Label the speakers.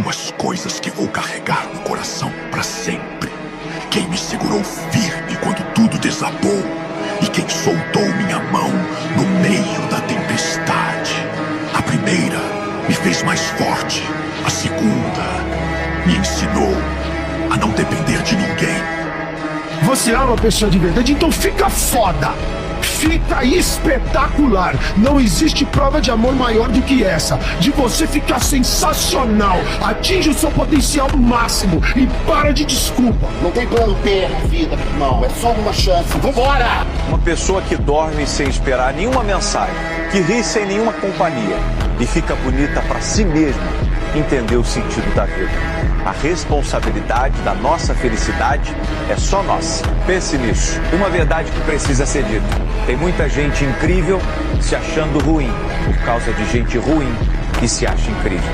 Speaker 1: duas coisas que vou carregar no coração para sempre. Quem me segurou firme quando tudo desabou e quem soltou minha mão no meio da tempestade. A primeira me fez mais forte. A segunda me ensinou a não depender de ninguém.
Speaker 2: Você é uma pessoa de verdade, então fica foda. Fica espetacular. Não existe prova de amor maior do que essa. De você ficar sensacional. Atinge o seu potencial máximo e para de desculpa.
Speaker 3: Não tem plano B na vida, meu irmão. É só uma chance. Vambora!
Speaker 4: Uma pessoa que dorme sem esperar nenhuma mensagem, que ri sem nenhuma companhia e fica bonita para si mesma, entendeu o sentido da vida. A responsabilidade da nossa felicidade é só nossa. Pense nisso. Uma verdade que precisa ser dita. Tem muita gente incrível se achando ruim por causa de gente ruim que se acha incrível.